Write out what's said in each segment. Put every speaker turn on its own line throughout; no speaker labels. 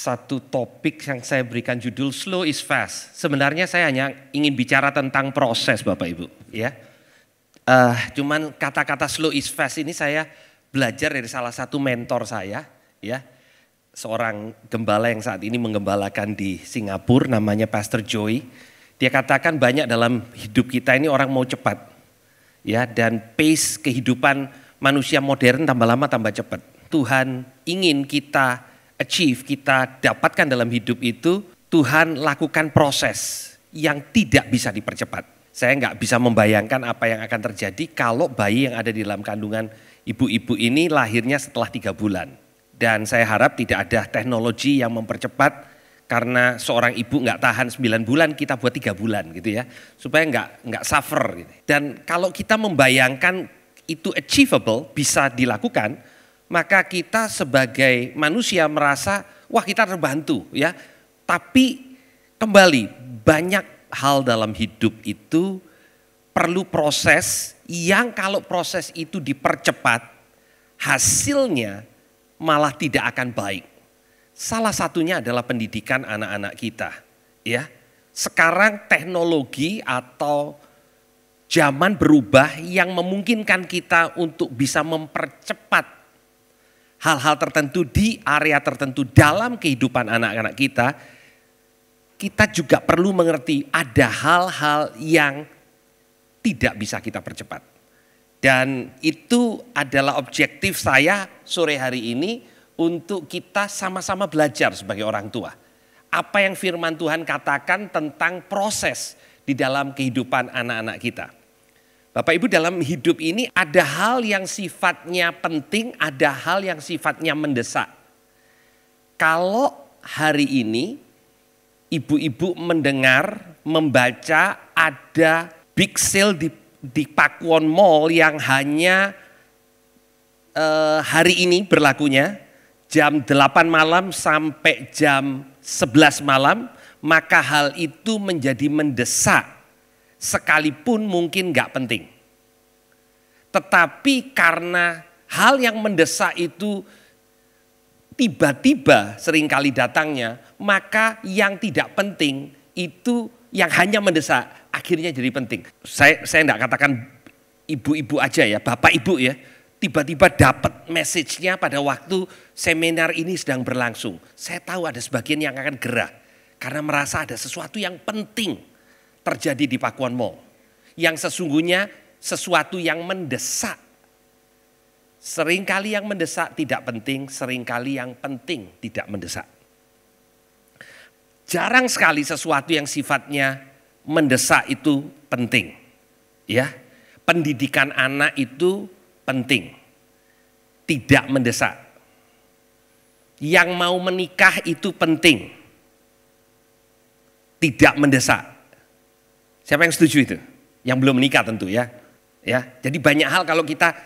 satu topik yang saya berikan judul Slow is Fast. Sebenarnya saya hanya ingin bicara tentang proses Bapak Ibu. Ya, cuman kata-kata slow is fast ini saya belajar dari salah satu mentor saya. Ya, seorang gembala yang saat ini menggembalakan di Singapura, namanya Pastor Joey. Dia katakan banyak dalam hidup kita ini orang mau cepat. Ya, dan pace kehidupan manusia modern tambah lama tambah cepat. Tuhan ingin kita achieve, kita dapatkan dalam hidup itu, Tuhan lakukan proses yang tidak bisa dipercepat. Saya nggak bisa membayangkan apa yang akan terjadi kalau bayi yang ada di dalam kandungan ibu-ibu ini lahirnya setelah 3 bulan. Dan saya harap tidak ada teknologi yang mempercepat, karena seorang ibu nggak tahan 9 bulan, kita buat 3 bulan gitu ya. Supaya nggak suffer gitu. Dan kalau kita membayangkan itu achievable, bisa dilakukan, maka kita sebagai manusia merasa, wah kita terbantu ya. Tapi kembali, banyak hal dalam hidup itu perlu proses yang kalau proses itu dipercepat, hasilnya malah tidak akan baik. Salah satunya adalah pendidikan anak-anak kita. Ya, sekarang teknologi atau zaman berubah yang memungkinkan kita untuk bisa mempercepat hal-hal tertentu di area tertentu dalam kehidupan anak-anak kita. Kita juga perlu mengerti ada hal-hal yang tidak bisa kita percepat. Dan itu adalah objektif saya sore hari ini untuk kita sama-sama belajar sebagai orang tua. Apa yang firman Tuhan katakan tentang proses di dalam kehidupan anak-anak kita. Bapak Ibu, dalam hidup ini ada hal yang sifatnya penting, ada hal yang sifatnya mendesak. Kalau hari ini ibu-ibu mendengar, membaca ada big sale di Pakuwon Mall yang hanya hari ini berlakunya, jam 8 malam sampai jam 11 malam, maka hal itu menjadi mendesak. Sekalipun mungkin gak penting. Tetapi karena hal yang mendesak itu tiba-tiba seringkali datangnya, maka yang tidak penting itu yang hanya mendesak akhirnya jadi penting. Saya gak katakan ibu-ibu aja ya, bapak ibu ya, tiba-tiba dapat message-nya pada waktu seminar ini sedang berlangsung. Saya tahu ada sebagian yang akan gerah karena merasa ada sesuatu yang penting terjadi di Pakuwon Mall, yang sesungguhnya sesuatu yang mendesak. Seringkali yang mendesak tidak penting, seringkali yang penting tidak mendesak. Jarang sekali sesuatu yang sifatnya mendesak itu penting. Ya, pendidikan anak itu penting, tidak mendesak. Yang mau menikah itu penting, tidak mendesak. Siapa yang setuju itu? Yang belum menikah tentu ya. Ya, jadi banyak hal kalau kita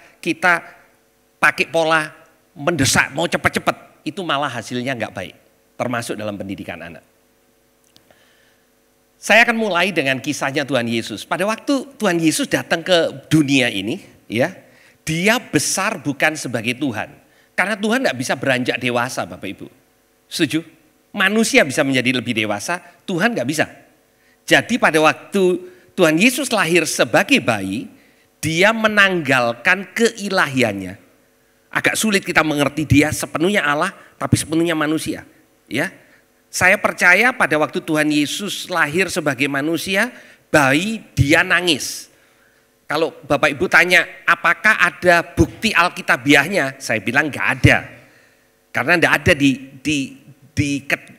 pakai pola mendesak, mau cepat-cepat, itu malah hasilnya nggak baik. Termasuk dalam pendidikan anak. Saya akan mulai dengan kisahnya Tuhan Yesus. Pada waktu Tuhan Yesus datang ke dunia ini, ya, dia besar bukan sebagai Tuhan. Karena Tuhan nggak bisa beranjak dewasa, Bapak Ibu. Setuju? Manusia bisa menjadi lebih dewasa, Tuhan nggak bisa. Jadi pada waktu Tuhan Yesus lahir sebagai bayi, dia menanggalkan keilahiannya. Agak sulit kita mengerti dia sepenuhnya Allah, tapi sepenuhnya manusia. Ya, saya percaya pada waktu Tuhan Yesus lahir sebagai manusia, bayi dia nangis. Kalau Bapak Ibu tanya, apakah ada bukti Alkitabiahnya? Saya bilang nggak ada, karena nggak ada di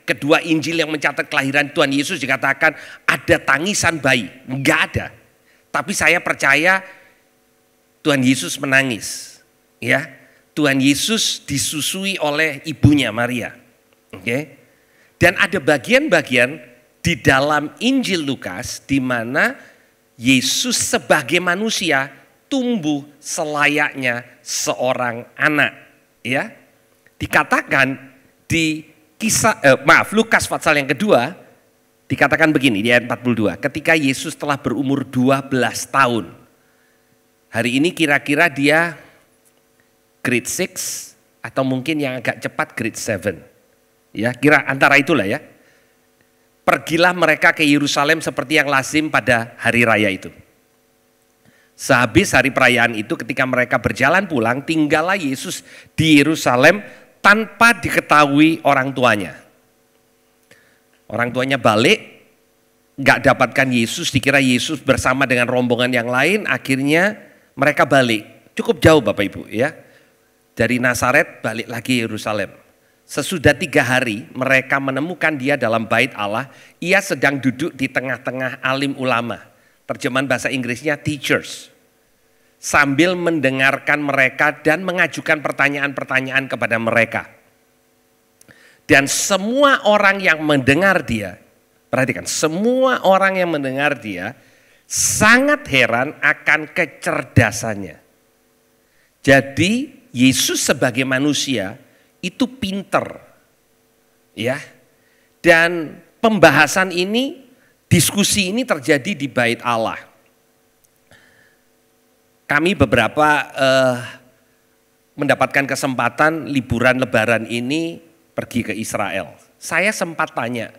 kedua Injil yang mencatat kelahiran Tuhan Yesus dikatakan ada tangisan bayi, nggak ada. Tapi saya percaya Tuhan Yesus menangis, ya. Tuhan Yesus disusui oleh ibunya Maria, oke. Dan ada bagian-bagian di dalam Injil Lukas di mana Yesus sebagai manusia tumbuh selayaknya seorang anak, ya. Dikatakan di Lukas pasal yang kedua dikatakan begini di ayat 42. Ketika Yesus telah berumur 12 tahun. Hari ini kira-kira dia grade 6 atau mungkin yang agak cepat grade 7. Ya, kira antara itulah ya. Pergilah mereka ke Yerusalem seperti yang lazim pada hari raya itu. Sehabis hari perayaan itu ketika mereka berjalan pulang, tinggallah Yesus di Yerusalem tanpa diketahui orang tuanya. Orang tuanya balik, gak dapatkan Yesus, dikira Yesus bersama dengan rombongan yang lain, akhirnya mereka balik. Cukup jauh Bapak Ibu ya. Dari Nazaret balik lagi Yerusalem. Sesudah 3 hari mereka menemukan dia dalam bait Allah. Ia sedang duduk di tengah-tengah alim ulama. Terjemahan bahasa Inggrisnya teachers. Sambil mendengarkan mereka dan mengajukan pertanyaan-pertanyaan kepada mereka. Dan semua orang yang mendengar dia, perhatikan, semua orang yang mendengar dia sangat heran akan kecerdasannya. Jadi Yesus sebagai manusia itu pinter, ya. Dan pembahasan ini, diskusi ini terjadi di bait Allah. Kami beberapa mendapatkan kesempatan liburan Lebaran ini pergi ke Israel. Saya sempat tanya,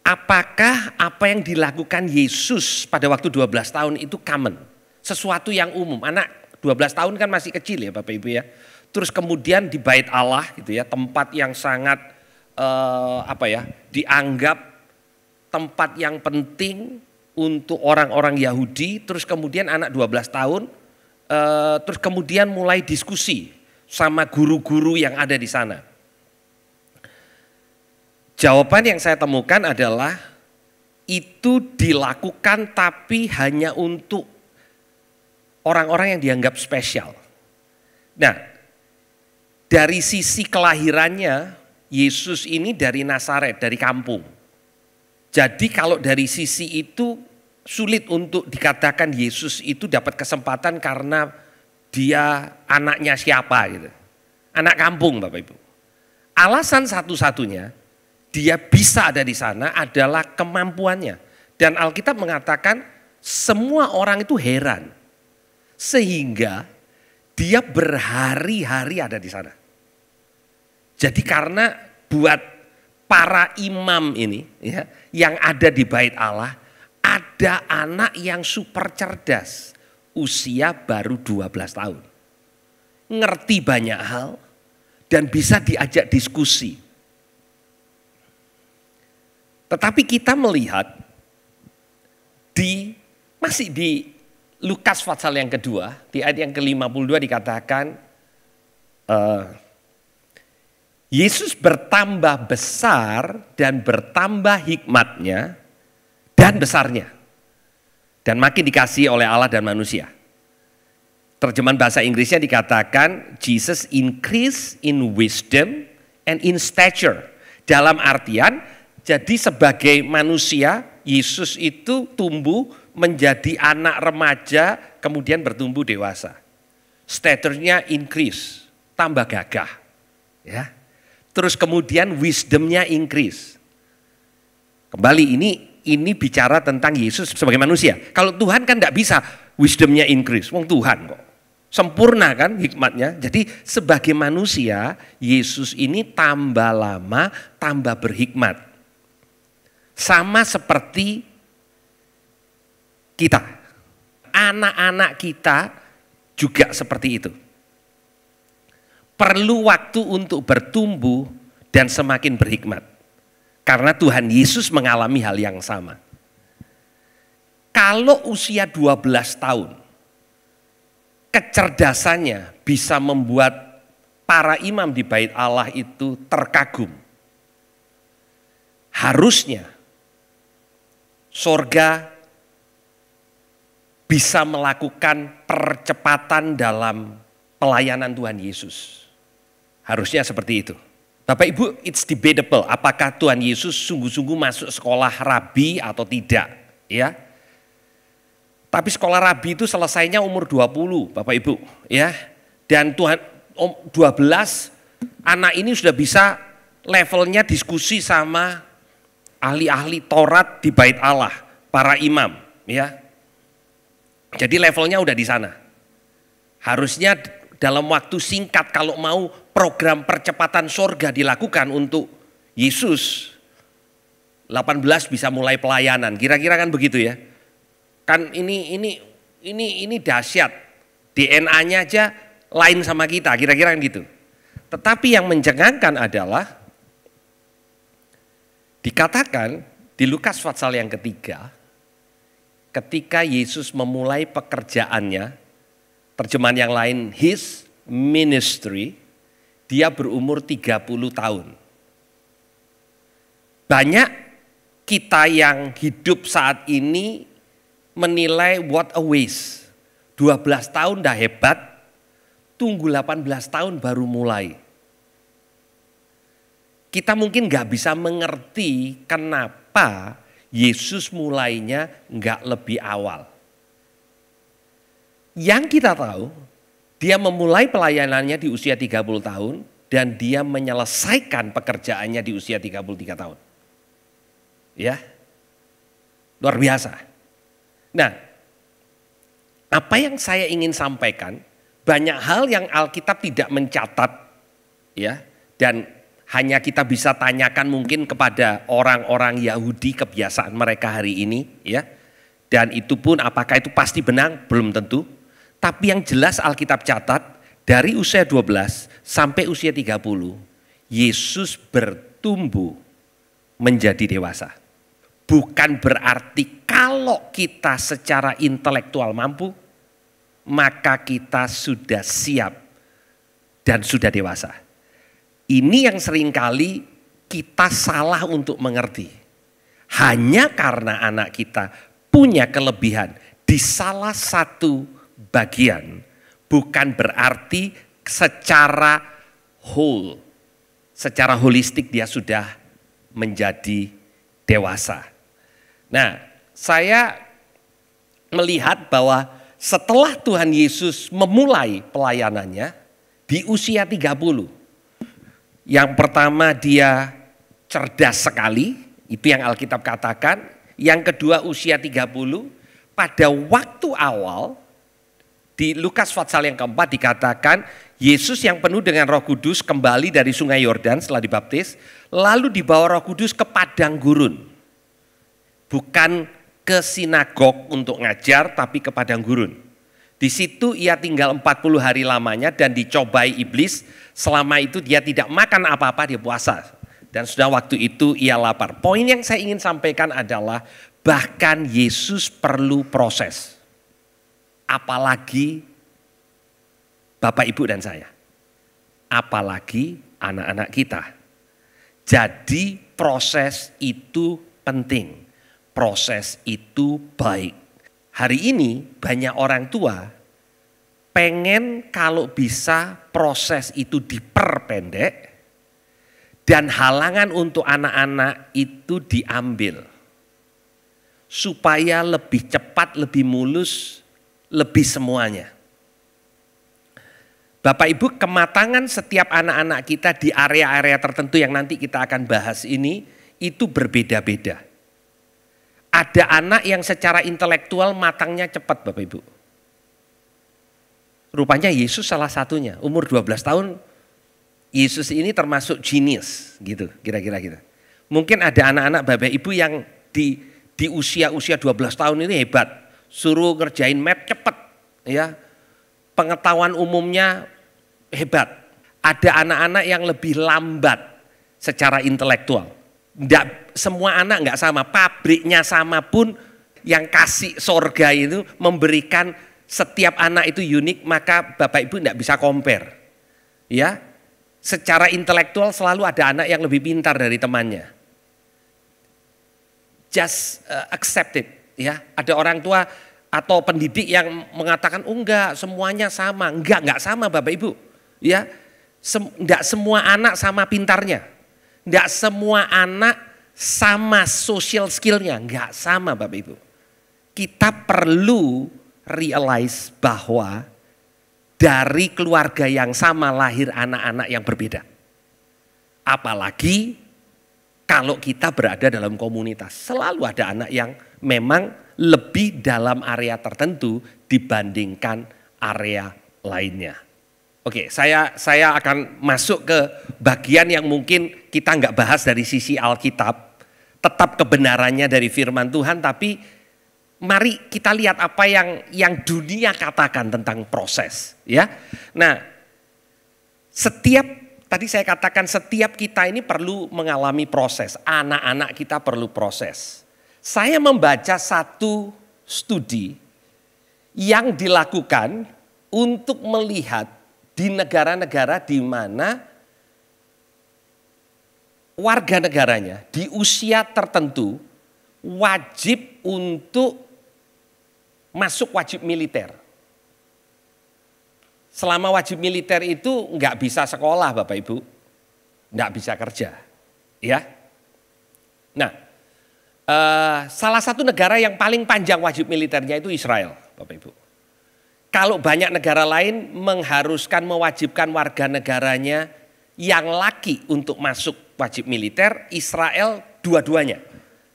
apakah apa yang dilakukan Yesus pada waktu 12 tahun itu common? Sesuatu yang umum, anak 12 tahun kan masih kecil ya Bapak Ibu ya. Terus kemudian di bait Allah gitu ya, tempat yang sangat dianggap tempat yang penting untuk orang-orang Yahudi. Terus kemudian anak 12 tahun, terus kemudian mulai diskusi sama guru-guru yang ada di sana. Jawaban yang saya temukan adalah itu dilakukan tapi hanya untuk orang-orang yang dianggap spesial. Nah, dari sisi kelahirannya, Yesus ini dari Nazaret, dari kampung. Jadi kalau dari sisi itu sulit untuk dikatakan Yesus itu dapat kesempatan karena dia anaknya siapa gitu. Anak kampung Bapak Ibu. Alasan satu-satunya dia bisa ada di sana adalah kemampuannya. Dan Alkitab mengatakan semua orang itu heran. Sehingga dia berhari-hari ada di sana. Jadi karena buat para imam ini ya, yang ada di bait Allah, ada anak yang super cerdas, usia baru 12 tahun. Ngerti banyak hal dan bisa diajak diskusi. Tetapi kita melihat masih di Lukas pasal yang kedua, di ayat yang ke-52 dikatakan, Yesus bertambah besar dan bertambah hikmatnya dan besarnya. Dan makin dikasihi oleh Allah dan manusia. Terjemahan bahasa Inggrisnya dikatakan Jesus increase in wisdom and in stature. Dalam artian jadi sebagai manusia Yesus itu tumbuh menjadi anak remaja kemudian bertumbuh dewasa. Stature-nya increase, tambah gagah. Ya. Terus kemudian wisdomnya increase. Kembali ini bicara tentang Yesus sebagai manusia. Kalau Tuhan kan tidak bisa wisdomnya increase. Wong Tuhan kok. Sempurna kan hikmatnya. Jadi sebagai manusia Yesus ini tambah lama tambah berhikmat. Sama seperti kita. Anak-anak kita juga seperti itu. Perlu waktu untuk bertumbuh dan semakin berhikmat. Karena Tuhan Yesus mengalami hal yang sama. Kalau usia 12 tahun, kecerdasannya bisa membuat para imam di bait Allah itu terkagum. Harusnya sorga bisa melakukan percepatan dalam pelayanan Tuhan Yesus. Harusnya seperti itu. Bapak Ibu, it's debatable apakah Tuhan Yesus sungguh-sungguh masuk sekolah rabi atau tidak, ya. Tapi sekolah rabi itu selesainya umur 20, Bapak Ibu, ya. Dan Tuhan 12 anak ini sudah bisa levelnya diskusi sama ahli-ahli Taurat di bait Allah, para imam, ya. Jadi levelnya udah di sana. Harusnya dalam waktu singkat kalau mau program percepatan sorga dilakukan untuk Yesus, 18 bisa mulai pelayanan, kira-kira kan begitu ya. Kan ini dahsyat, DNA-nya aja lain sama kita, kira-kira kan gitu. Tetapi yang mencengangkan adalah dikatakan di Lukas pasal yang ketiga, ketika Yesus memulai pekerjaannya, terjemahan yang lain his ministry, dia berumur 30 tahun. Banyak kita yang hidup saat ini menilai what a waste. 12 tahun dah hebat, tunggu 18 tahun baru mulai. Kita mungkin gak bisa mengerti kenapa Yesus mulainya gak lebih awal. Yang kita tahu, dia memulai pelayanannya di usia 30 tahun dan dia menyelesaikan pekerjaannya di usia 33 tahun. Ya, luar biasa. Nah, apa yang saya ingin sampaikan, banyak hal yang Alkitab tidak mencatat, ya, dan hanya kita bisa tanyakan mungkin kepada orang-orang Yahudi kebiasaan mereka hari ini, ya. Dan itu pun apakah itu pasti benar? Belum tentu. Tapi yang jelas Alkitab catat dari usia 12 sampai usia 30, Yesus bertumbuh menjadi dewasa. Bukan berarti kalau kita secara intelektual mampu, maka kita sudah siap dan sudah dewasa. Ini yang seringkali kita salah untuk mengerti. Hanya karena anak kita punya kelebihan di salah satu bagian, bukan berarti secara whole, secara holistik dia sudah menjadi dewasa. Nah, saya melihat bahwa setelah Tuhan Yesus memulai pelayanannya di usia 30. Yang pertama dia cerdas sekali, itu yang Alkitab katakan. Yang kedua usia 30, pada waktu awal di Lukas pasal yang keempat dikatakan Yesus yang penuh dengan Roh Kudus kembali dari Sungai Yordan setelah dibaptis, lalu dibawa Roh Kudus ke padang gurun. Bukan ke sinagog untuk ngajar, tapi ke padang gurun. Di situ ia tinggal 40 hari lamanya dan dicobai iblis. Selama itu dia tidak makan apa-apa, dia puasa. Dan sudah waktu itu ia lapar. Poin yang saya ingin sampaikan adalah bahkan Yesus perlu proses. Apalagi Bapak, Ibu, dan saya. Apalagi anak-anak kita. Jadi proses itu penting. Proses itu baik. Hari ini banyak orang tua pengen kalau bisa proses itu diperpendek dan halangan untuk anak-anak itu diambil. Supaya lebih cepat, lebih mulus, lebih semuanya. Bapak Ibu, kematangan setiap anak-anak kita di area-area tertentu yang nanti kita akan bahas ini itu berbeda-beda. Ada anak yang secara intelektual matangnya cepat Bapak Ibu. Rupanya Yesus salah satunya. Umur 12 tahun Yesus ini termasuk genius gitu, kira-kira gitu. Mungkin ada anak-anak Bapak Ibu yang di usia-usia 12 tahun ini hebat. Suruh ngerjain math cepat, ya. Pengetahuan umumnya hebat. Ada anak-anak yang lebih lambat secara intelektual. Nggak, semua anak nggak sama, pabriknya sama pun yang kasih sorga itu memberikan setiap anak itu unik, maka Bapak Ibu nggak bisa compare. Ya, secara intelektual selalu ada anak yang lebih pintar dari temannya. Just accept it, ya. Ada orang tua atau pendidik yang mengatakan oh enggak semuanya sama, enggak sama Bapak Ibu, ya. Enggak semua anak sama pintarnya. Enggak semua anak sama social skillnya, enggak sama Bapak Ibu. Kita perlu realize bahwa dari keluarga yang sama lahir anak-anak yang berbeda. Apalagi kalau kita berada dalam komunitas, selalu ada anak yang memang lebih dalam area tertentu dibandingkan area lainnya. Oke, saya akan masuk ke bagian yang mungkin kita nggak bahas dari sisi Alkitab, tetap kebenarannya dari firman Tuhan, tapi mari kita lihat apa yang dunia katakan tentang proses, ya. Nah, tadi saya katakan setiap kita ini perlu mengalami proses, anak-anak kita perlu proses. Saya membaca satu studi yang dilakukan untuk melihat di negara-negara di mana warga negaranya di usia tertentu wajib untuk masuk wajib militer. Selama wajib militer itu nggak bisa sekolah Bapak Ibu, nggak bisa kerja, ya. Nah, salah satu negara yang paling panjang wajib militernya itu Israel, Bapak Ibu. Kalau banyak negara lain mengharuskan mewajibkan warga negaranya yang laki untuk masuk wajib militer, Israel dua-duanya,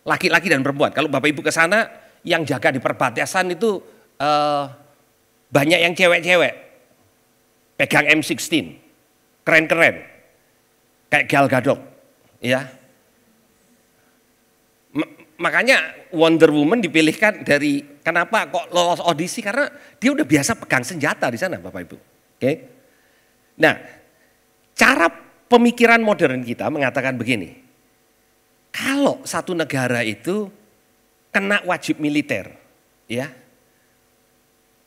laki-laki dan perempuan. Kalau Bapak Ibu ke sana, yang jaga di perbatasan itu banyak yang cewek-cewek, pegang M16, keren-keren, kayak Gal Gadot, ya. Makanya Wonder Woman dipilihkan dari, kenapa kok lolos audisi, karena dia udah biasa pegang senjata di sana Bapak Ibu. Oke. Nah, cara pemikiran modern kita mengatakan begini. Kalau satu negara itu kena wajib militer, ya.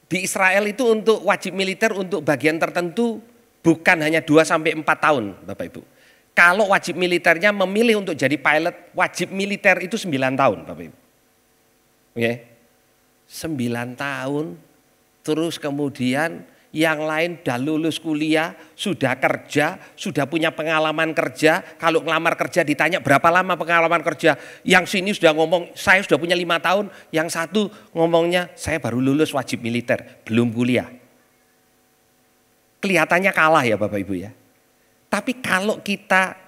Di Israel itu untuk wajib militer untuk bagian tertentu bukan hanya 2 sampai 4 tahun, Bapak Ibu. Kalau wajib militernya memilih untuk jadi pilot, wajib militer itu 9 tahun, Bapak Ibu. Oke. 9 tahun, terus kemudian yang lain udah lulus kuliah, sudah kerja, sudah punya pengalaman kerja. Kalau ngelamar kerja ditanya berapa lama pengalaman kerja, yang sini sudah ngomong saya sudah punya 5 tahun, yang satu ngomongnya saya baru lulus wajib militer, belum kuliah. Kelihatannya kalah ya Bapak Ibu ya. Tapi kalau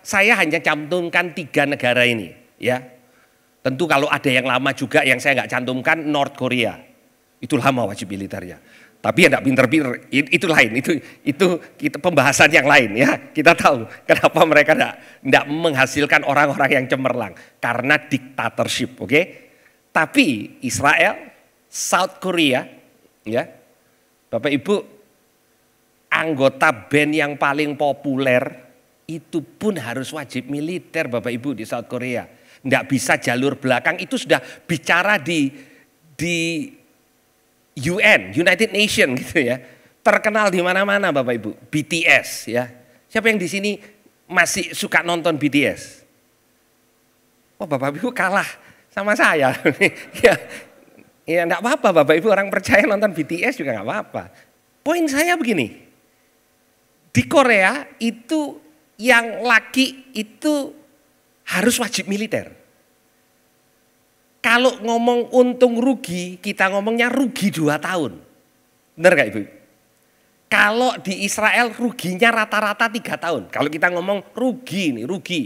saya hanya cantumkan 3 negara ini, ya. Tentu kalau ada yang lama juga yang saya nggak cantumkan, North Korea. Itu lama wajib militernya. Tapi ya enggak pinter-pinter, itu lain, itu kita pembahasan yang lain ya. Kita tahu kenapa mereka enggak menghasilkan orang-orang yang cemerlang, karena dictatorship, oke? Tapi Israel, South Korea, ya. Bapak Ibu, anggota band yang paling populer itu pun harus wajib militer Bapak Ibu di South Korea. Enggak bisa jalur belakang, itu sudah bicara di UN, United Nation gitu ya. Terkenal di mana-mana Bapak Ibu, BTS ya. Siapa yang di sini masih suka nonton BTS? Oh Bapak Ibu kalah sama saya. Ya enggak apa-apa Bapak Ibu, orang percaya nonton BTS juga enggak apa-apa. Poin saya begini. Di Korea itu yang laki itu harus wajib militer. Kalau ngomong untung rugi, kita ngomongnya rugi 2 tahun. Benar gak Ibu? Kalau di Israel ruginya rata-rata 3 tahun. Kalau kita ngomong rugi nih, rugi.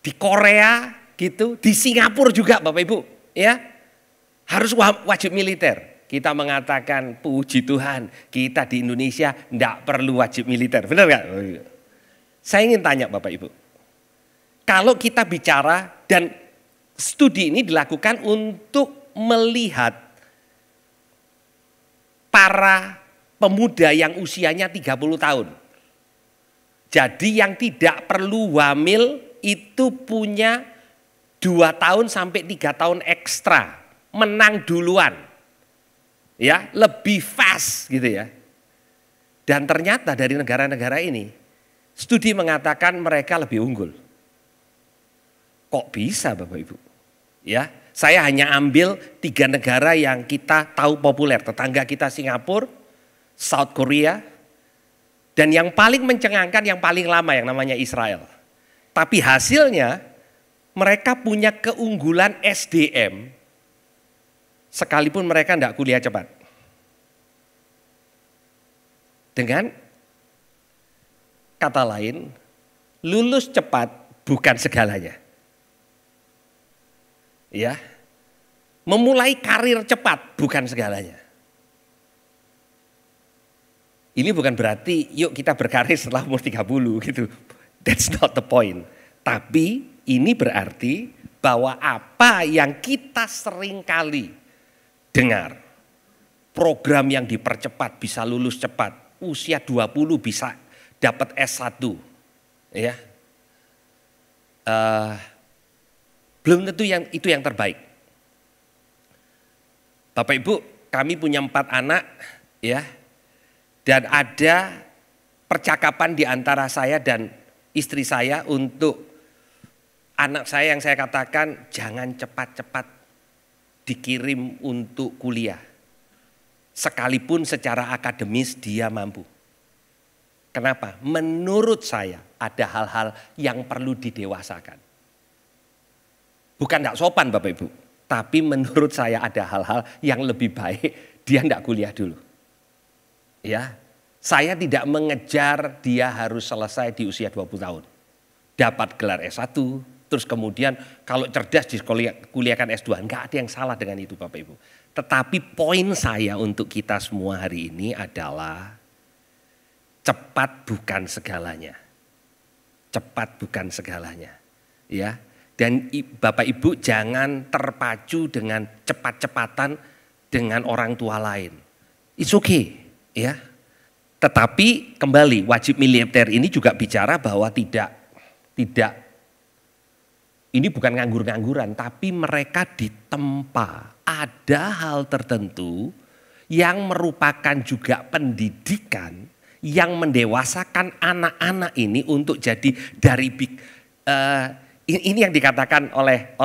Di Korea gitu, di Singapura juga Bapak Ibu. Ya, harus wajib militer. Kita mengatakan puji Tuhan, kita di Indonesia enggak perlu wajib militer. Benar gak? Saya ingin tanya Bapak Ibu. Kalau kita bicara dan studi ini dilakukan untuk melihat para pemuda yang usianya 30 tahun. Jadi yang tidak perlu wamil itu punya 2 tahun sampai 3 tahun ekstra. Menang duluan. Ya, lebih fast gitu ya. Dan ternyata dari negara-negara ini, studi mengatakan mereka lebih unggul. Kok bisa Bapak Ibu? Ya, saya hanya ambil 3 negara yang kita tahu populer, tetangga kita Singapura, South Korea, dan yang paling mencengangkan, yang paling lama yang namanya Israel. Tapi hasilnya mereka punya keunggulan SDM, sekalipun mereka tidak kuliah cepat. Dengan kata lain, lulus cepat bukan segalanya. Ya, memulai karir cepat bukan segalanya. Ini bukan berarti yuk kita berkarir setelah umur 30 gitu. That's not the point. Tapi ini berarti bahwa apa yang kita seringkali dengar, program yang dipercepat bisa lulus cepat, usia 20 bisa dapat S1, ya. Belum tentu itu yang terbaik. Bapak Ibu, kami punya 4 anak, ya, dan ada percakapan di antara saya dan istri saya untuk anak saya yang saya katakan jangan cepat-cepat dikirim untuk kuliah. Sekalipun secara akademis dia mampu. Kenapa? Menurut saya ada hal-hal yang perlu didewasakan. Bukan tidak sopan Bapak Ibu. Tapi menurut saya ada hal-hal yang lebih baik dia tidak kuliah dulu. Ya, saya tidak mengejar dia harus selesai di usia 20 tahun. Dapat gelar S1, terus kemudian kalau cerdas dikuliahkan S2. Enggak ada yang salah dengan itu Bapak Ibu. Tetapi poin saya untuk kita semua hari ini adalah cepat bukan segalanya. Cepat bukan segalanya. Ya. Dan Bapak Ibu jangan terpacu dengan cepat-cepatan dengan orang tua lain. It's okay, ya. Tetapi kembali wajib militer ini juga bicara bahwa tidak ini bukan nganggur-ngangguran, tapi mereka ditempa. Ada hal tertentu yang merupakan juga pendidikan yang mendewasakan anak-anak ini untuk jadi dari ini yang dikatakan oleh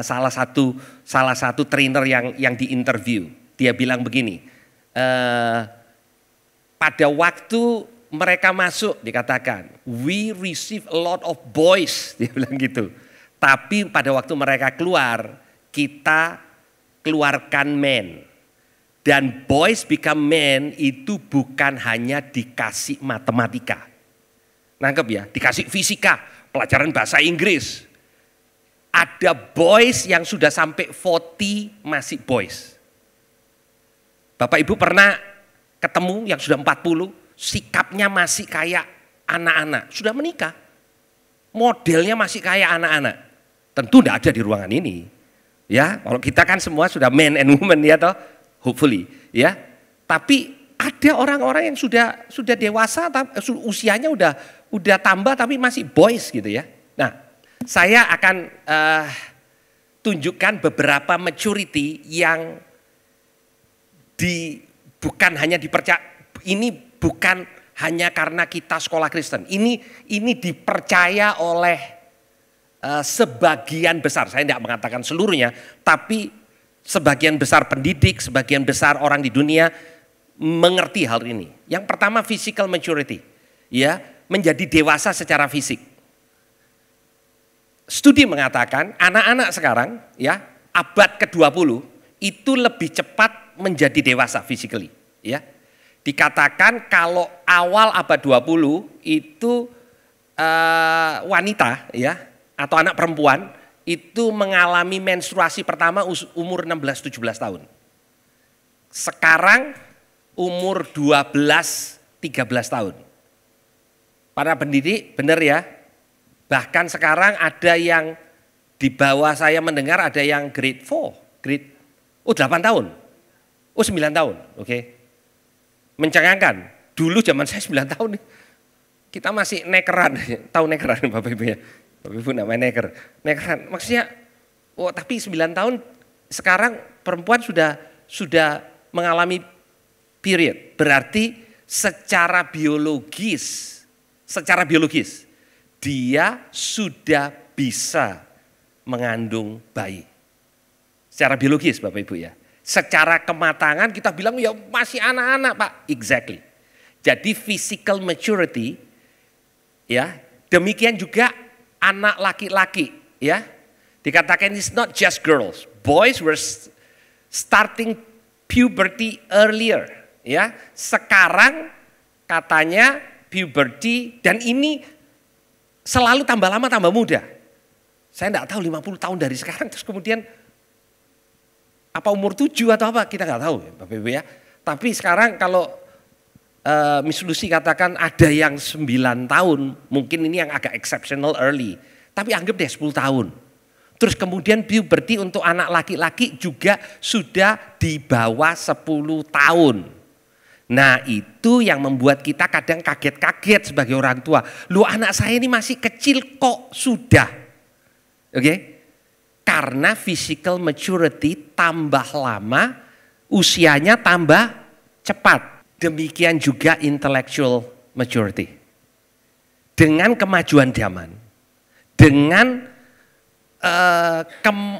salah satu trainer yang diinterview. Dia bilang begini, pada waktu mereka masuk dikatakan, we receive a lot of boys, dia bilang gitu. Tapi pada waktu mereka keluar, kita keluarkan men. Dan boys become men itu bukan hanya dikasih matematika. Nangkep ya, dikasih fisika, pelajaran bahasa Inggris. Ada boys yang sudah sampai 40 masih boys. Bapak Ibu pernah ketemu yang sudah 40, sikapnya masih kayak anak-anak, sudah menikah. Modelnya masih kayak anak-anak. Tentu tidak ada di ruangan ini. Ya, kalau kita kan semua sudah men and woman ya toh, hopefully, ya. Tapi ada orang-orang yang sudah dewasa, usianya udah tambah tapi masih boys gitu ya. Nah, saya akan tunjukkan beberapa maturity yang bukan hanya dipercaya, ini bukan hanya karena kita sekolah Kristen. Ini dipercaya oleh sebagian besar, saya tidak mengatakan seluruhnya, tapi sebagian besar pendidik, sebagian besar orang di dunia mengerti hal ini. Yang pertama physical maturity, ya, menjadi dewasa secara fisik. Studi mengatakan anak-anak sekarang, ya, abad ke-20 itu lebih cepat menjadi dewasa physically, ya. Dikatakan kalau awal abad 20 itu wanita, ya, atau anak perempuan itu mengalami menstruasi pertama umur 16-17 tahun. Sekarang umur 12-13 tahun. Para pendidik benar ya, bahkan sekarang ada yang di bawah saya mendengar ada yang grade 4, 8 tahun, 9 tahun, oke. Mencengangkan, dulu zaman saya 9 tahun, kita masih nekeran, tahu nekeran Bapak Ibu ya. Bapak Ibu namanya nekeran, maksudnya, tapi 9 tahun sekarang perempuan sudah mengalami period. Berarti secara biologis dia sudah bisa mengandung bayi. Secara biologis Bapak Ibu ya. Secara kematangan kita bilang ya masih anak-anak Pak. Exactly. Jadi physical maturity ya, demikian juga anak laki-laki ya. Dikatakan it's not just girls. Boys were starting puberty earlier ya. Sekarang katanya puberty dan ini selalu tambah lama tambah muda. Saya enggak tahu 50 tahun dari sekarang terus kemudian apa umur 7 atau apa kita enggak tahu ya Bapak Ibu ya. Tapi sekarang kalau Miss Lucy katakan ada yang 9 tahun, mungkin ini yang agak exceptional early. Tapi anggap deh 10 tahun. Terus kemudian puberty untuk anak laki-laki juga sudah di bawah 10 tahun. Nah itu yang membuat kita kadang kaget-kaget sebagai orang tua. Loh anak saya ini masih kecil kok sudah. Oke? Karena physical maturity tambah lama, usianya tambah cepat. Demikian juga intellectual maturity. Dengan kemajuan zaman, dengan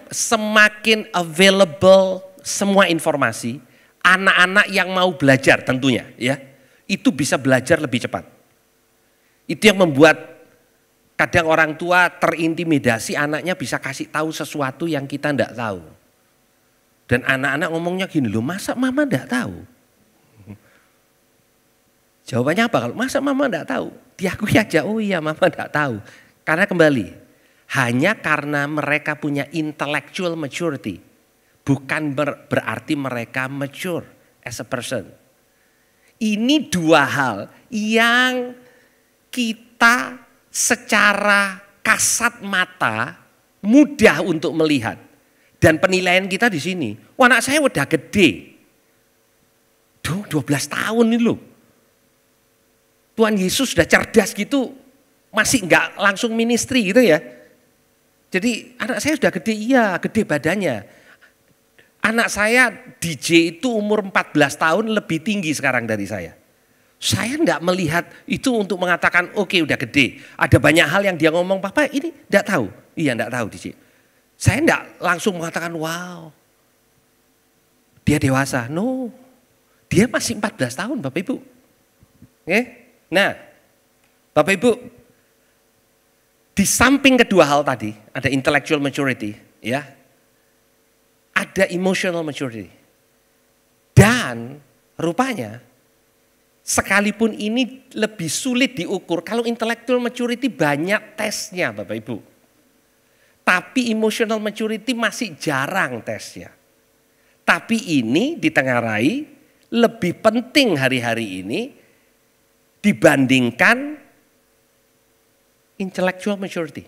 semakin available semua informasi, anak-anak yang mau belajar tentunya ya, itu bisa belajar lebih cepat. Itu yang membuat kadang orang tua terintimidasi anaknya bisa kasih tahu sesuatu yang kita enggak tahu. Dan anak-anak ngomongnya gini, loh masa mama enggak tahu? Jawabannya apa? Kalau masa mama enggak tahu? Diakui aja, oh iya mama enggak tahu. Karena kembali, hanya karena mereka punya intellectual maturity, bukan berarti mereka mature as a person. Ini dua hal yang kita secara kasat mata mudah untuk melihat. Dan penilaian kita di sini, wah anak saya udah gede. 12 tahun ini loh. Tuhan Yesus sudah cerdas gitu, masih enggak langsung ministry gitu ya. Jadi anak saya sudah gede, iya gede badannya. Anak saya DJ itu umur 14 tahun lebih tinggi sekarang dari saya. Saya enggak melihat itu untuk mengatakan oke, udah gede. Ada banyak hal yang dia ngomong, papa ini enggak tahu. Iya enggak tahu DJ. Saya enggak langsung mengatakan wow, dia dewasa. No, dia masih 14 tahun Bapak Ibu. Nah, Bapak Ibu, di samping kedua hal tadi, ada intellectual maturity, ya, ada emotional maturity. Dan rupanya, sekalipun ini lebih sulit diukur, kalau intellectual maturity banyak tesnya Bapak Ibu. Tapi emotional maturity masih jarang tesnya. Tapi ini ditengarai lebih penting hari-hari ini dibandingkan intellectual maturity.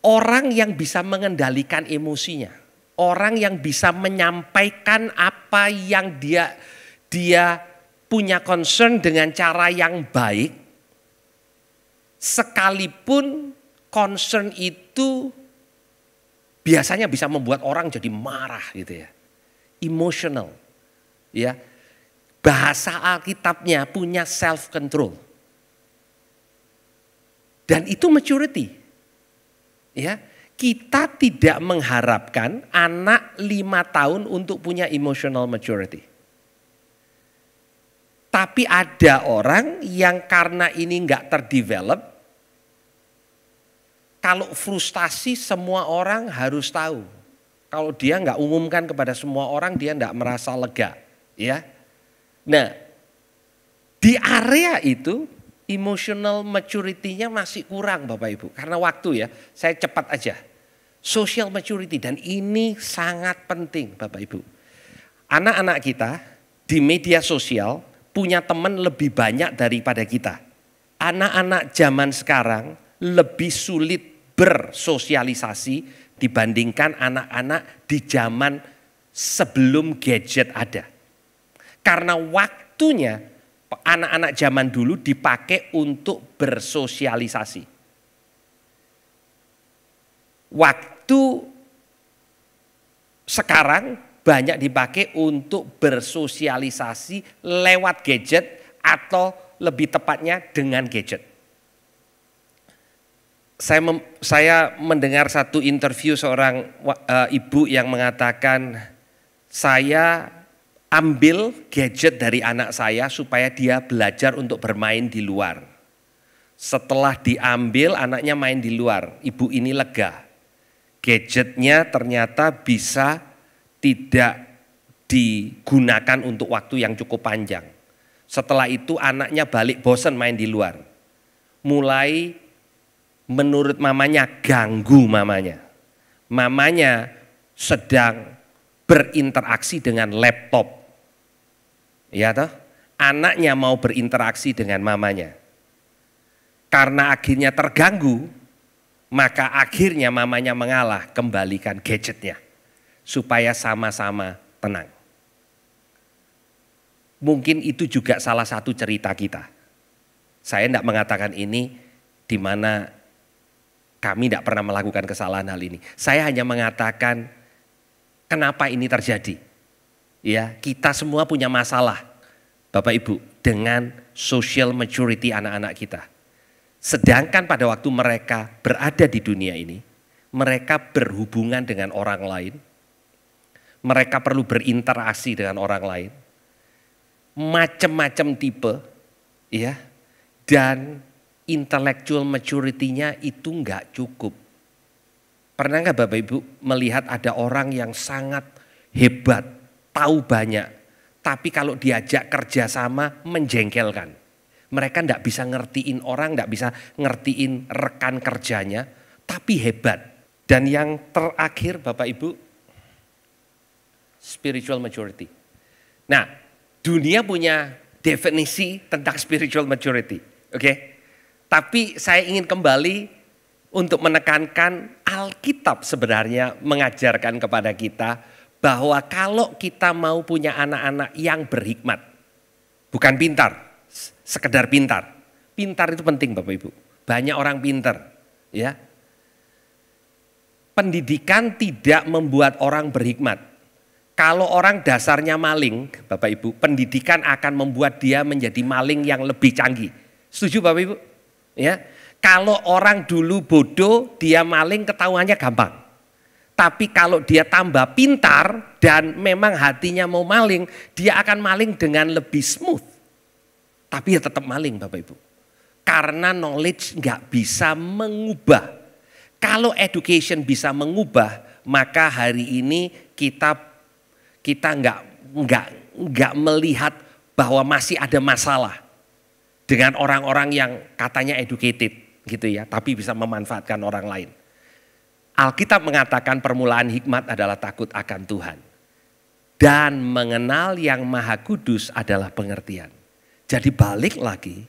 Orang yang bisa mengendalikan emosinya, orang yang bisa menyampaikan apa yang dia punya concern dengan cara yang baik, sekalipun concern itu biasanya bisa membuat orang jadi marah gitu ya, emotional, ya. Bahasa Alkitabnya punya self control. Dan itu maturity. Ya, kita tidak mengharapkan anak 5 tahun untuk punya emotional maturity. Tapi ada orang yang karena ini enggak terdevelop, kalau frustasi semua orang harus tahu. Kalau dia enggak umumkan kepada semua orang, dia enggak merasa lega, ya. Nah, di area itu emotional maturity-nya masih kurang Bapak Ibu. Karena waktu ya, saya cepat aja. Social maturity, dan ini sangat penting Bapak Ibu. Anak-anak kita di media sosial punya teman lebih banyak daripada kita. Anak-anak zaman sekarang lebih sulit bersosialisasi dibandingkan anak-anak di zaman sebelum gadget ada. Karena waktunya anak-anak zaman dulu dipakai untuk bersosialisasi. Waktu sekarang banyak dipakai untuk bersosialisasi lewat gadget atau lebih tepatnya dengan gadget. Saya mendengar satu interview seorang ibu yang mengatakan, saya ambil gadget dari anak saya supaya dia belajar untuk bermain di luar. Setelah diambil anaknya main di luar, ibu ini lega. Gadgetnya ternyata bisa tidak digunakan untuk waktu yang cukup panjang. Setelah itu anaknya balik bosan main di luar. Mulai menurut mamanya ganggu mamanya. Mamanya sedang berinteraksi dengan laptop. Ya toh? Anaknya mau berinteraksi dengan mamanya. Karena akhirnya terganggu, maka akhirnya mamanya mengalah, kembalikan gadgetnya. Supaya sama-sama tenang. Mungkin itu juga salah satu cerita kita. Saya tidak mengatakan ini di mana kami tidak pernah melakukan kesalahan hal ini. Saya hanya mengatakan kenapa ini terjadi. Ya, kita semua punya masalah, Bapak Ibu, dengan social maturity anak-anak kita. Sedangkan pada waktu mereka berada di dunia ini, mereka berhubungan dengan orang lain, mereka perlu berinteraksi dengan orang lain, macam-macam tipe, ya, dan intellectual maturity-nya itu enggak cukup. Pernah enggak Bapak Ibu melihat ada orang yang sangat hebat, tahu banyak, tapi kalau diajak kerjasama menjengkelkan. Mereka enggak bisa ngertiin orang, enggak bisa ngertiin rekan kerjanya, tapi hebat. Dan yang terakhir Bapak Ibu, spiritual maturity. Nah, dunia punya definisi tentang spiritual maturity, oke? Tapi saya ingin kembali untuk menekankan Alkitab sebenarnya mengajarkan kepada kita bahwa kalau kita mau punya anak-anak yang berhikmat, bukan pintar, sekedar pintar. Pintar itu penting Bapak Ibu. Banyak orang pintar, ya. Pendidikan tidak membuat orang berhikmat. Kalau orang dasarnya maling, Bapak Ibu, pendidikan akan membuat dia menjadi maling yang lebih canggih. Setuju Bapak Ibu? Ya. Kalau orang dulu bodoh, dia maling ketahuannya gampang. Tapi kalau dia tambah pintar dan memang hatinya mau maling, dia akan maling dengan lebih smooth. Tapi ya tetap maling Bapak Ibu. Karena knowledge nggak bisa mengubah. Kalau education bisa mengubah, maka hari ini kita nggak melihat bahwa masih ada masalah dengan orang-orang yang katanya educated gitu ya, tapi bisa memanfaatkan orang lain. Alkitab mengatakan permulaan hikmat adalah takut akan Tuhan. Dan mengenal yang Maha Kudus adalah pengertian. Jadi balik lagi,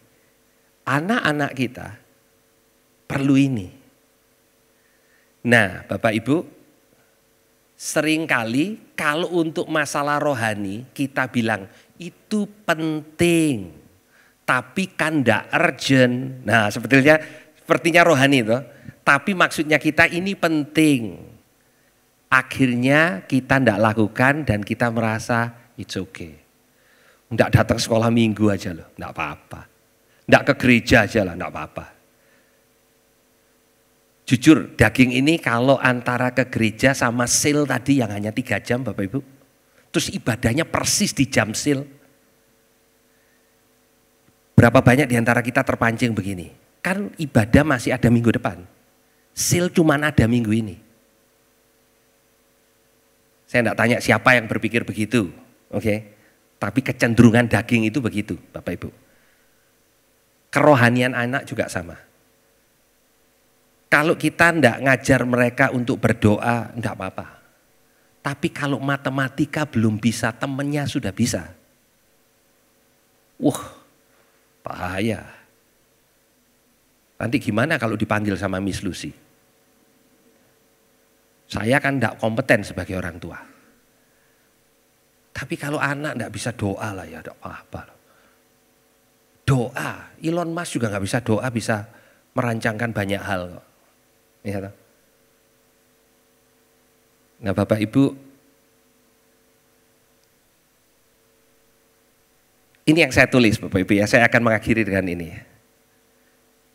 anak-anak kita perlu ini. Nah Bapak Ibu, seringkali kalau untuk masalah rohani kita bilang itu penting. Tapi kan tidak urgent. Nah sepertinya rohani itu. Tapi maksudnya kita ini penting. Akhirnya kita tidak lakukan dan kita merasa it's okay. Tidak datang sekolah minggu aja loh, tidak apa-apa. Tidak ke gereja aja lah, tidak apa-apa. Jujur daging ini kalau antara ke gereja sama sale tadi yang hanya 3 jam Bapak Ibu. Terus ibadahnya persis di jam sale. Berapa banyak di antara kita terpancing begini. Kan ibadah masih ada minggu depan. Sale cuma ada minggu ini. Saya tidak tanya siapa yang berpikir begitu. Oke. Tapi kecenderungan daging itu begitu Bapak Ibu. Kerohanian anak juga sama. Kalau kita tidak ngajar mereka untuk berdoa, tidak apa-apa. Tapi kalau matematika belum bisa, temennya sudah bisa. Wah, bahaya. Nanti gimana kalau dipanggil sama Miss Lucy? Saya kan tidak kompeten sebagai orang tua. Tapi kalau anak tidak bisa doa lah ya, tidak apa-apa. Doa, Elon Musk juga nggak bisa doa, bisa merancangkan banyak hal kok. Ya, nah Bapak Ibu, ini yang saya tulis Bapak Ibu ya, saya akan mengakhiri dengan ini.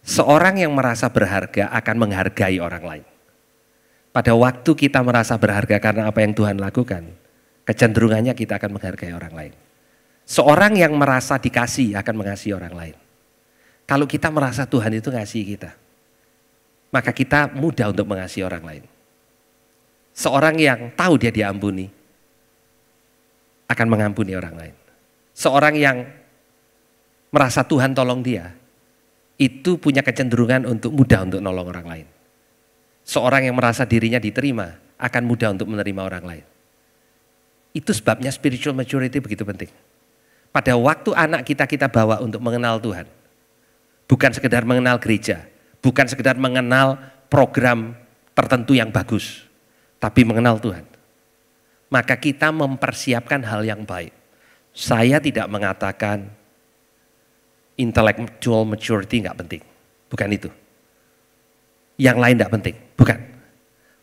Seorang yang merasa berharga akan menghargai orang lain. Pada waktu kita merasa berharga karena apa yang Tuhan lakukan, kecenderungannya kita akan menghargai orang lain. Seorang yang merasa dikasih akan mengasihi orang lain. Kalau kita merasa Tuhan itu ngasihi kita, maka kita mudah untuk mengasihi orang lain. Seorang yang tahu dia diampuni akan mengampuni orang lain. Seorang yang merasa Tuhan tolong dia, itu punya kecenderungan untuk mudah untuk nolong orang lain. Seorang yang merasa dirinya diterima akan mudah untuk menerima orang lain. Itu sebabnya spiritual maturity begitu penting. Pada waktu anak kita bawa untuk mengenal Tuhan. Bukan sekedar mengenal gereja, bukan sekedar mengenal program tertentu yang bagus, tapi mengenal Tuhan. Maka kita mempersiapkan hal yang baik. Saya tidak mengatakan intellectual maturity nggak penting, bukan itu. Yang lain nggak penting, bukan.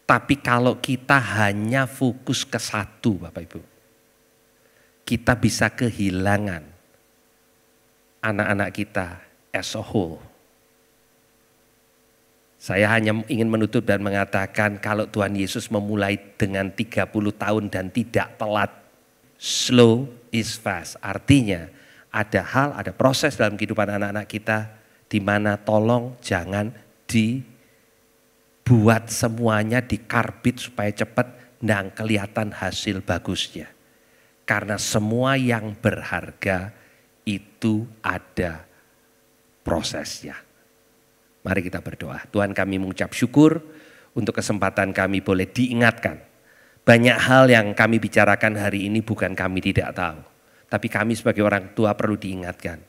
Tapi kalau kita hanya fokus ke satu, Bapak Ibu, kita bisa kehilangan anak-anak kita as a whole. Saya hanya ingin menutup dan mengatakan kalau Tuhan Yesus memulai dengan 30 tahun dan tidak telat, slow is fast. Artinya ada hal, ada proses dalam kehidupan anak-anak kita di mana tolong jangan dibuat semuanya dikarbit supaya cepat dan kelihatan hasil bagusnya. Karena semua yang berharga itu ada prosesnya. Mari kita berdoa. Tuhan, kami mengucap syukur untuk kesempatan kami boleh diingatkan. Banyak hal yang kami bicarakan hari ini bukan kami tidak tahu. Tapi kami sebagai orang tua perlu diingatkan.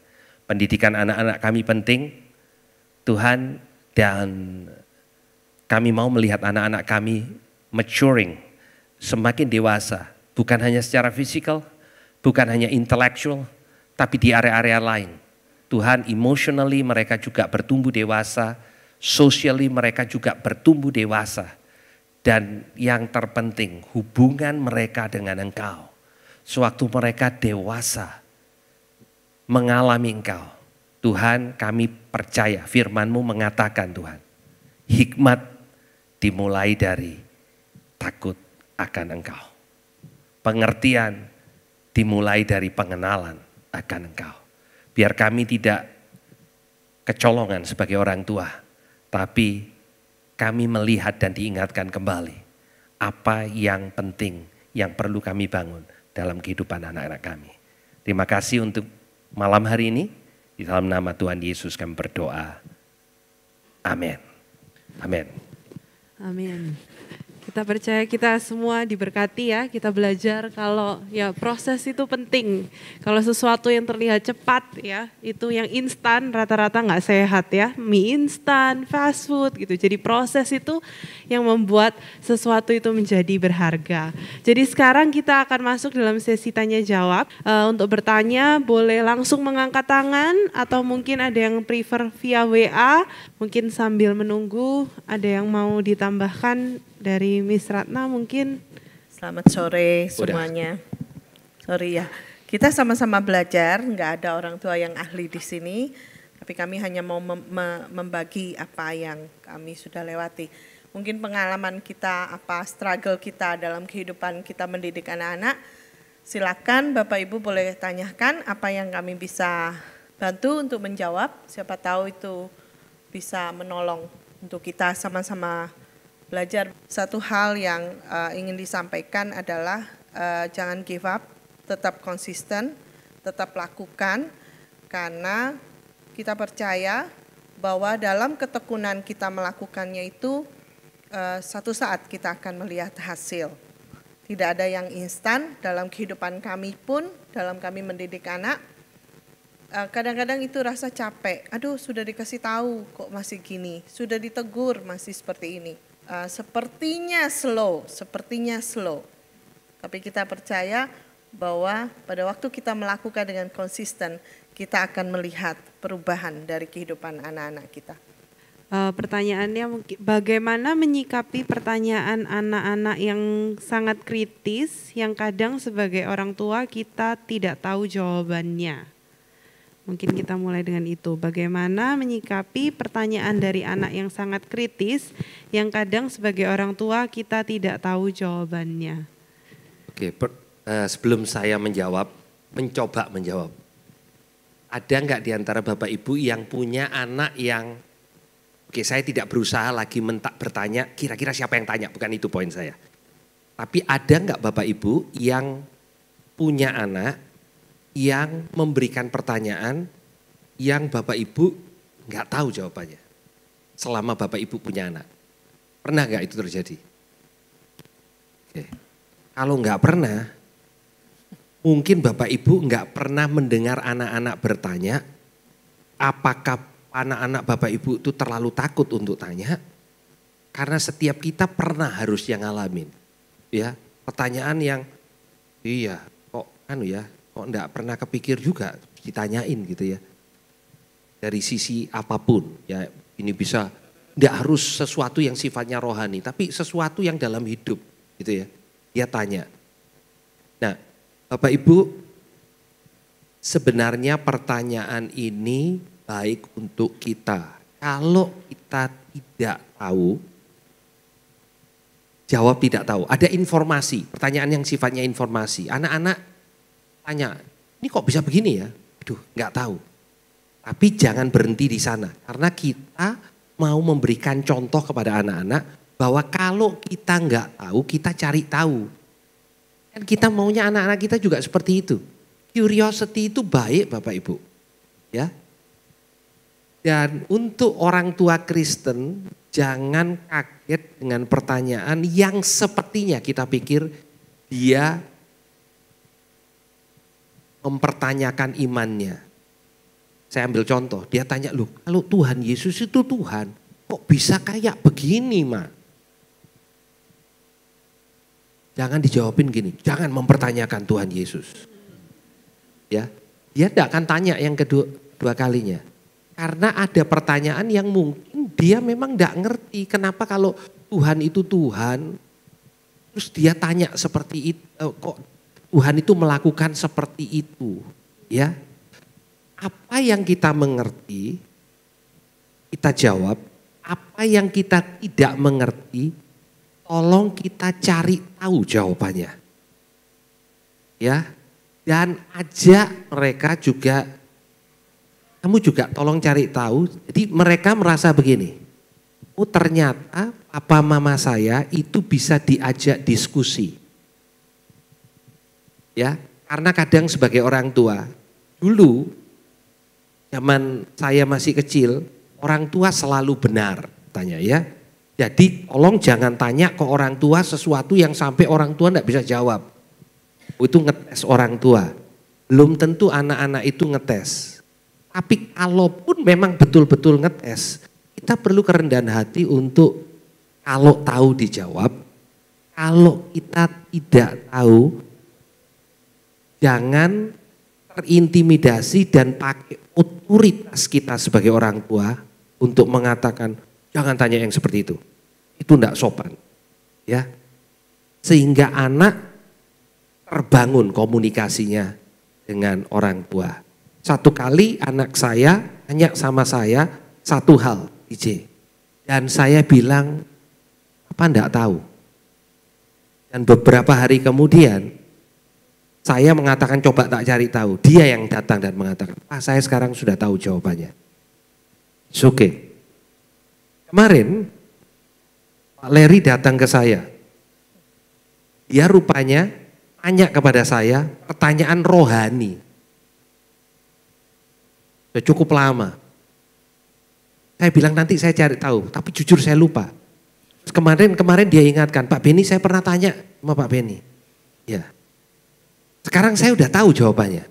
Pendidikan anak-anak kami penting, Tuhan, dan kami mau melihat anak-anak kami maturing, semakin dewasa. Bukan hanya secara fisikal, bukan hanya intellectual, tapi di area-area lain. Tuhan, emotionally mereka juga bertumbuh dewasa, socially mereka juga bertumbuh dewasa. Dan yang terpenting, hubungan mereka dengan Engkau. Sewaktu mereka dewasa, mengalami Engkau. Tuhan, kami percaya firman-Mu mengatakan Tuhan, hikmat dimulai dari takut akan Engkau. Pengertian dimulai dari pengenalan akan Engkau. Biar kami tidak kecolongan sebagai orang tua, tapi kami melihat dan diingatkan kembali apa yang penting yang perlu kami bangun dalam kehidupan anak-anak kami. Terima kasih untuk malam hari ini. Di dalam nama Tuhan Yesus kami berdoa. Amin. Amin.
Amin. Kita percaya kita semua diberkati ya, kita belajar kalau ya proses itu penting. Kalau sesuatu yang terlihat cepat ya, itu yang instan rata-rata nggak sehat ya. Mie instan, fast food gitu. Jadi proses itu yang membuat sesuatu itu menjadi berharga. Jadi sekarang kita akan masuk dalam sesi tanya jawab. Untuk bertanya boleh langsung mengangkat tangan atau mungkin ada yang prefer via WA. Mungkin sambil menunggu ada yang mau ditambahkan dari Miss Ratna mungkin.
Selamat sore semuanya. Sorry ya, kita sama-sama belajar, nggak ada orang tua yang ahli di sini, tapi kami hanya mau membagi apa yang kami sudah lewati. Mungkin pengalaman kita, apa struggle kita dalam kehidupan kita mendidik anak-anak. Silakan Bapak Ibu boleh tanyakan apa yang kami bisa bantu untuk menjawab. Siapa tahu itu bisa menolong untuk kita sama-sama belajar. Satu hal yang ingin disampaikan adalah jangan give up, tetap konsisten, tetap lakukan, karena kita percaya bahwa dalam ketekunan kita melakukannya itu satu saat kita akan melihat hasil. Tidak ada yang instan dalam kehidupan kami pun, dalam kami mendidik anak. Kadang-kadang itu rasa capek, aduh sudah dikasih tahu kok masih gini, sudah ditegur masih seperti ini. Sepertinya slow. Tapi kita percaya bahwa pada waktu kita melakukan dengan konsisten, kita akan melihat perubahan dari kehidupan anak-anak kita.
Pertanyaannya mungkin bagaimana menyikapi pertanyaan anak-anak yang sangat kritis, yang kadang sebagai orang tua kita tidak tahu jawabannya. Mungkin kita mulai dengan itu. Bagaimana menyikapi pertanyaan dari anak yang sangat kritis, yang kadang sebagai orang tua kita tidak tahu jawabannya.
Oke, sebelum saya mencoba menjawab. Ada enggak di antara Bapak Ibu yang punya anak yang, oke saya tidak berusaha lagi bertanya kira-kira siapa yang tanya, bukan itu poin saya. Tapi ada enggak Bapak Ibu yang punya anak yang memberikan pertanyaan yang Bapak Ibu nggak tahu jawabannya selama Bapak Ibu punya anak? Pernah nggak itu terjadi? Oke. Kalau nggak pernah,
mungkin Bapak Ibu nggak pernah mendengar anak-anak bertanya, apakah anak-anak Bapak Ibu itu terlalu takut untuk tanya? Karena setiap kita pernah harus yang ngalamin. Ya, pertanyaan yang iya kok kok enggak pernah kepikir juga ditanyain gitu ya. Dari sisi apapun ya, ini bisa enggak harus sesuatu yang sifatnya rohani, tapi sesuatu yang dalam hidup gitu ya. Dia tanya. Nah, Bapak Ibu, sebenarnya pertanyaan ini baik untuk kita. Kalau kita tidak tahu, jawab tidak tahu. Ada informasi, pertanyaan yang sifatnya informasi. Anak-anak tanya, ini kok bisa begini ya? Aduh, nggak tahu. Tapi jangan berhenti di sana. Karena kita mau memberikan contoh kepada anak-anak bahwa kalau kita nggak tahu, kita cari tahu. Dan kita maunya anak-anak kita juga seperti itu. Curiosity itu baik Bapak Ibu. Ya. Dan untuk orang tua Kristen, jangan kaget dengan pertanyaan yang sepertinya kita pikir dia mempertanyakan imannya. Saya ambil contoh, dia tanya, loh kalau Tuhan Yesus itu Tuhan, kok bisa kayak begini Ma? Jangan dijawabin gini, jangan mempertanyakan Tuhan Yesus. Ya, dia tidak akan tanya yang kedua kalinya. Karena ada pertanyaan yang mungkin dia memang tidak ngerti. Kenapa kalau Tuhan itu Tuhan, terus dia tanya seperti itu, kok Tuhan itu melakukan seperti itu. Ya, apa yang kita mengerti, kita jawab. Apa yang kita tidak mengerti, tolong kita cari tahu jawabannya. Ya, dan ajak mereka juga, kamu juga tolong cari tahu. Jadi mereka merasa begini, oh ternyata papa mama saya itu bisa diajak diskusi. Ya, karena kadang sebagai orang tua, dulu zaman saya masih kecil, orang tua selalu benar, tanya ya. Jadi tolong jangan tanya ke orang tua sesuatu yang sampai orang tua enggak bisa jawab. Itu ngetes orang tua. Belum tentu anak-anak itu ngetes. Tapi kalaupun memang betul-betul ngetes, kita perlu kerendahan hati untuk kalau tahu dijawab. Kalau kita tidak tahu, jangan terintimidasi dan pakai otoritas kita sebagai orang tua untuk mengatakan, jangan tanya yang seperti itu. Itu enggak sopan. Ya. Sehingga anak terbangun komunikasinya dengan orang tua. Satu kali anak saya tanya sama saya satu hal, IJ. Dan saya bilang, apa enggak tahu. Dan beberapa hari kemudian, saya mengatakan coba tak cari tahu. Dia yang datang dan mengatakan, saya sekarang sudah tahu jawabannya. It's okay. Kemarin Pak Leri datang ke saya. Dia rupanya tanya kepada saya pertanyaan rohani. Sudah cukup lama. Saya bilang nanti saya cari tahu, tapi jujur saya lupa. Kemarin dia ingatkan, Pak Beni saya pernah tanya sama Pak Beni. Ya. Sekarang saya udah tahu jawabannya.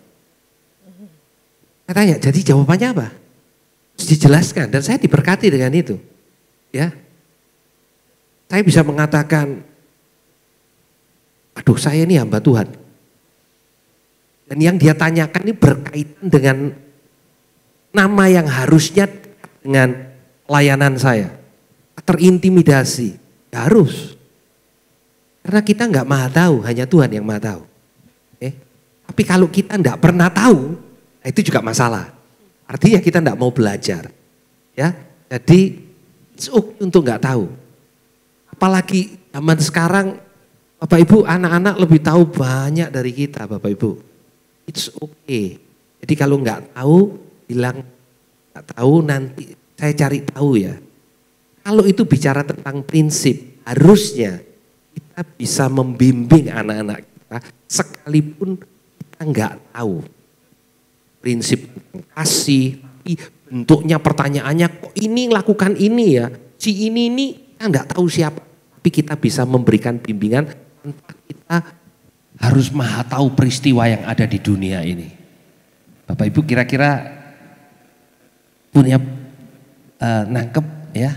Saya tanya, jadi jawabannya apa? Terus dijelaskan dan saya diberkati dengan itu. Ya, saya bisa mengatakan, aduh saya ini hamba Tuhan. Dan yang dia tanyakan ini berkaitan dengan nama yang harusnya dengan layanan saya. Terintimidasi, ya harus. Karena kita nggak maha tahu, hanya Tuhan yang maha tahu. Tapi kalau kita nggak pernah tahu, itu juga masalah. Artinya kita nggak mau belajar. Ya, jadi untuk nggak tahu. Apalagi zaman sekarang, Bapak Ibu, anak-anak lebih tahu banyak dari kita, Bapak Ibu. It's okay. Jadi kalau nggak tahu, bilang nggak tahu, nanti saya cari tahu ya. Kalau itu bicara tentang prinsip, harusnya kita bisa membimbing anak-anak kita, sekalipun kita nggak tahu prinsip kasih, bentuknya pertanyaannya kok ini lakukan ini ya, si ini kita nggak tahu siapa, tapi kita bisa memberikan bimbingan tanpa kita harus maha tahu peristiwa yang ada di dunia ini. Bapak Ibu kira-kira punya nangkep ya?